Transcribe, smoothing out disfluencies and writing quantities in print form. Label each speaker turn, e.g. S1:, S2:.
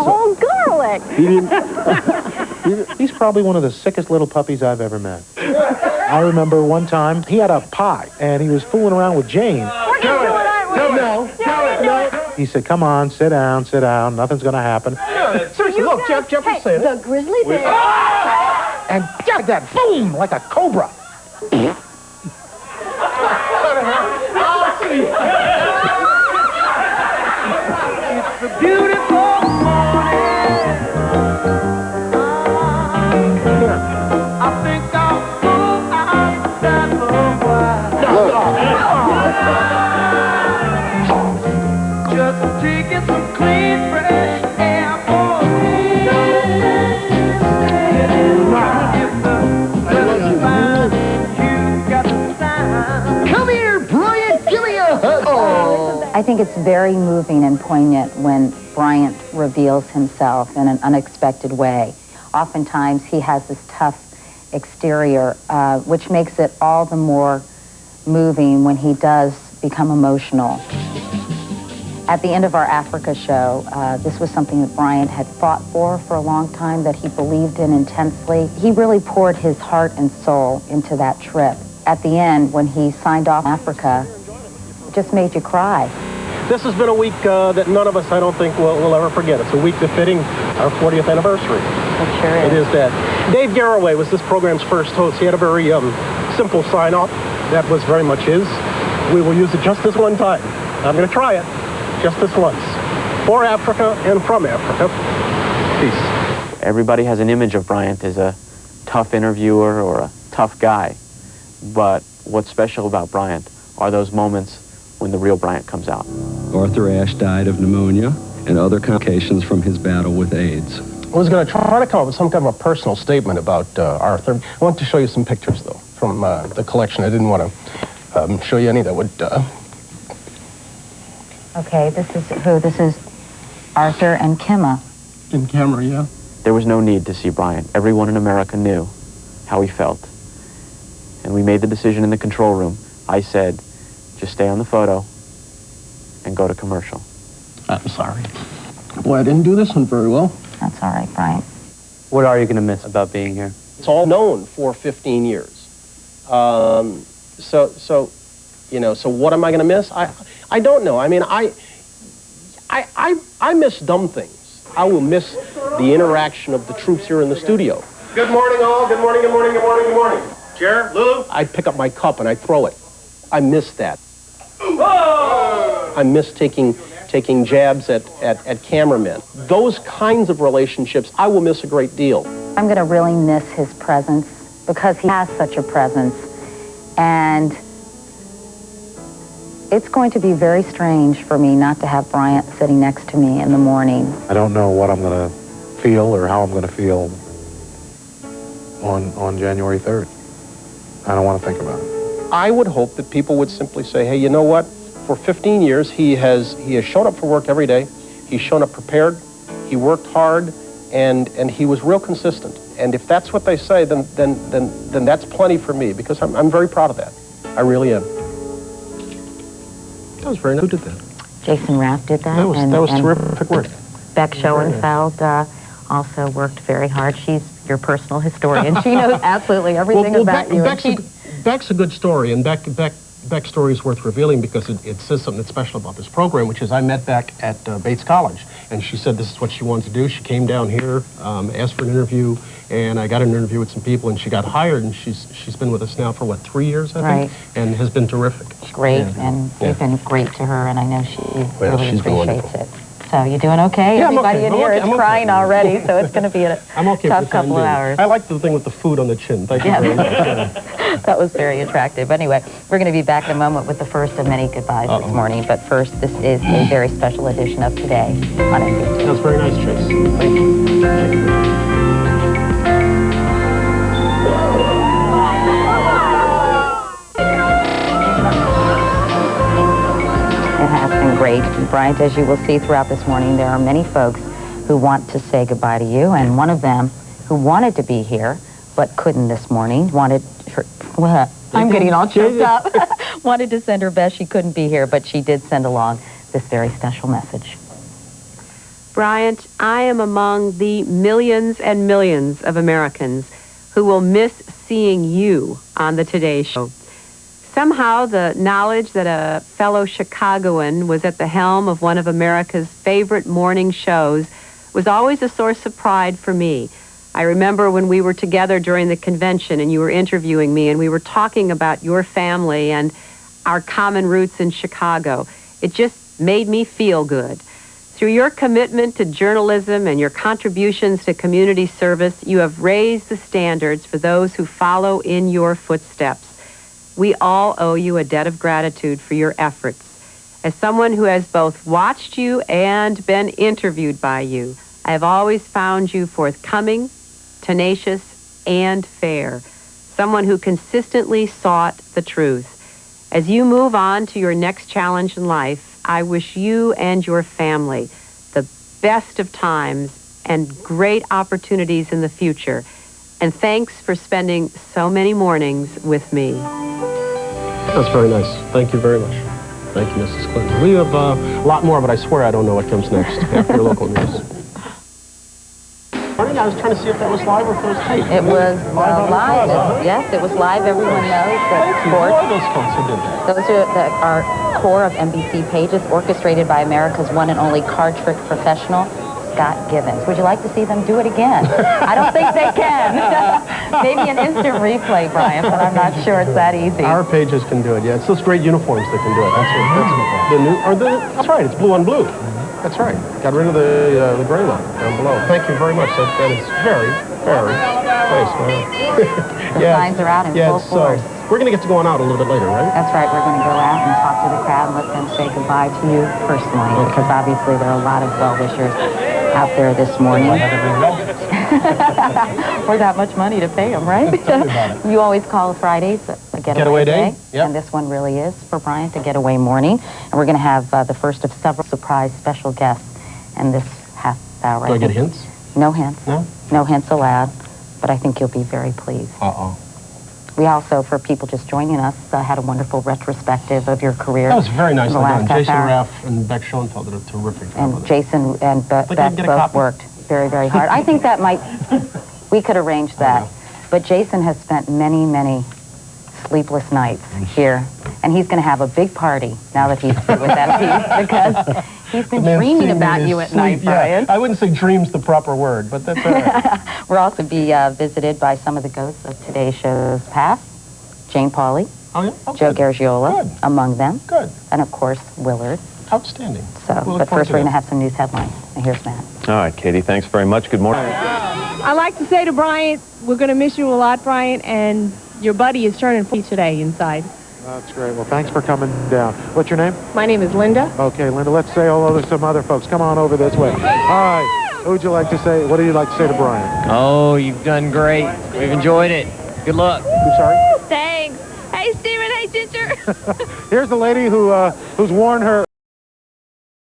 S1: Oh, garlic!
S2: He's probably one of the sickest little puppies I've ever met. I remember one time he had a pie, and he was fooling around with Jane.
S1: We're gonna do it, aren't we?
S2: No. He said, come on, sit down, nothing's going to happen.
S3: Seriously, look, Jeff was saying
S1: the grizzly bear.
S2: And just like that, boom, like a cobra.
S4: It's a beautiful morning. I think I'll go outside for a while. Just taking some clean, fresh air for me. If the weather's fine, you got the time.
S3: Come here, Bryant, give me a hug. Oh.
S5: I think it's very moving and poignant when Bryant reveals himself in an unexpected way. Oftentimes he has this tough exterior, which makes it all the more moving when he does become emotional. At the end of our Africa show, this was something that Bryant had fought for a long time, that he believed in intensely. He really poured his heart and soul into that trip. At the end, when he signed off Africa, it just made you cry.
S3: This has been a week that none of us, I don't think, will ever forget. It's a week befitting our 40th anniversary.
S5: It sure is.
S3: It is that. Dave Garroway was this program's first host. He had a very simple sign-off. That was very much his. We will use it just this one time. I'm going to try it just this once. For Africa and from Africa. Peace.
S6: Everybody has an image of Bryant as a tough interviewer or a tough guy. But what's special about Bryant are those moments when the real Bryant comes out.
S7: Arthur Ashe died of pneumonia and other complications from his battle with AIDS.
S3: I was going to try to come up with some kind of a personal statement about Arthur. I want to show you some pictures, though, from the collection. I didn't want to show you any that would...
S5: Okay, this is who? This is Arthur and Kimma.
S3: In camera, yeah.
S6: There was no need to see Bryant. Everyone in America knew how he felt. And we made the decision in the control room. I said, just stay on the photo and go to commercial.
S3: I'm sorry. Boy, I didn't do this one very well.
S5: That's all right, Bryant.
S8: What are you going to miss about being here?
S3: It's all known for 15 years. So what am I going to miss? I don't know. I mean, I miss dumb things. I will miss the interaction of the troops here in the studio. Good morning, all. Good morning, good morning, good morning, good morning. Chair, Lulu? I'd pick up my cup and I'd throw it. I miss that. Whoa! I miss taking jabs at cameramen. Those kinds of relationships, I will miss a great deal.
S5: I'm going to really miss his presence because he has such a presence. And it's going to be very strange for me not to have Bryant sitting next to me in the morning.
S2: I don't know what I'm going to feel or how I'm going to feel on January 3rd. I don't want to think about it.
S3: I would hope that people would simply say, hey, you know what? For 15 years, he has shown up for work every day. He's shown up prepared. He worked hard, and he was real consistent. And if that's what they say, then that's plenty for me, because I'm very proud of that. I really am. That was very nice. Who did that?
S5: Jason Rapp did that.
S3: That was terrific work.
S5: Beck Schoenfeld also worked very hard. She's your personal historian. She knows absolutely everything about you.
S3: Beck's a good story, and Beck's story is worth revealing because it says something that's special about this program, which is I met Beck at Bates College, and she said this is what she wanted to do. She came down here, asked for an interview, and I got an interview with some people, and she got hired, and she's been with us now for, what, 3 years, I think? And has been terrific.
S5: Great, and you've been great to her, and I know she really appreciates it. So you doing okay?
S3: Yeah,
S5: Everybody in here is crying already, so it's going to be a tough couple of hours.
S3: I like the thing with the food on the chin. Thank you very much.
S5: That was very attractive. Anyway, we're going to be back in a moment with the first of many goodbyes this morning. But first, this is a very special edition of Today on NBC.
S3: That's very nice, Chase. Thank you. Thank you.
S5: It has been great. Bryant, as you will see throughout this morning, there are many folks who want to say goodbye to you, and one of them who wanted to be here but couldn't this morning, I'm getting all choked up, wanted to send her best. She couldn't be here, but she did send along this very special message.
S9: Bryant, I am among the millions and millions of Americans who will miss seeing you on the Today Show. Somehow, the knowledge that a fellow Chicagoan was at the helm of one of America's favorite morning shows was always a source of pride for me. I remember when we were together during the convention and you were interviewing me and we were talking about your family and our common roots in Chicago. It just made me feel good. Through your commitment to journalism and your contributions to community service, you have raised the standards for those who follow in your footsteps. We all owe you a debt of gratitude for your efforts. As someone who has both watched you and been interviewed by you, I have always found you forthcoming, tenacious, and fair. Someone who consistently sought the truth. As you move on to your next challenge in life, I wish you and your family the best of times and great opportunities in the future. And thanks for spending so many mornings with me.
S3: That's very nice. Thank you very much. Thank you, Mrs. Clinton. We have a lot more, but I swear I don't know what comes next after your local news. I was trying to see if that was live or if it was taped.
S5: It was live. Yes, it was live. Everyone knows that sports.
S3: Who are those folks who did that?
S5: Those are our core of NBC pages, orchestrated by America's one and only card trick professional, Scott Gibbons. Would you like to see them do it again? I don't think they can. Maybe an instant replay, Brian, but I'm not sure it's that easy.
S3: Our pages can do it. Yeah, it's those great uniforms that can do it. That's right. It's blue on blue. That's right. Got rid of the gray one down below. Thank you very much. That is very, very nice.
S5: The signs are out in full force.
S3: We're going to get to going out a little bit later, right?
S5: That's right. We're going to go out and talk to the crowd and let them say goodbye to you personally, because obviously there are a lot of well-wishers out there this morning. Or that much money to pay them, right? You always call Fridays a getaway day. Yep. And this one really is for Bryant, a getaway morning. And we're going to have the first of several surprise special guests in this half hour.
S3: Do I get hints?
S5: No hints. No? No hints allowed, but I think you'll be very pleased.
S3: Uh-oh.
S5: We also, for people just joining us, had a wonderful retrospective of your career.
S3: That was very nicely done. Jason Raff and Beck Schoenfeld did a terrific job.
S5: And Jason and Beck both worked very, very hard. I think that we could arrange that. But Jason has spent many, many sleepless nights here. And he's going to have a big party now that he's through with that piece, because he's been dreaming about you at night, Brian.
S3: I wouldn't say dream's the proper word, but that's all right.
S5: We'll also be visited by some of the ghosts of Today Show's past. Jane Pauley, Joe Garagiola, among them.
S3: Good.
S5: And, of course, Willard.
S3: Outstanding.
S5: So, but first we're going to have some news headlines. And here's Matt.
S10: All right, Katie, thanks very much. Good morning.
S1: I'd like to say to Bryant, we're going to miss you a lot, Bryant, and your buddy is turning 40 today inside.
S2: That's great. Well, thanks for coming down. What's your name?
S1: My name is Linda.
S2: Okay, Linda, let's say hello to some other folks. Come on over this way. Hi. Who would you like to say? What do you like to say to Brian?
S11: Oh, you've done great. We've enjoyed it. Good luck.
S2: I'm sorry?
S1: Thanks. Hey, Stephen. Hey, Ginger.
S2: Here's the lady who's worn her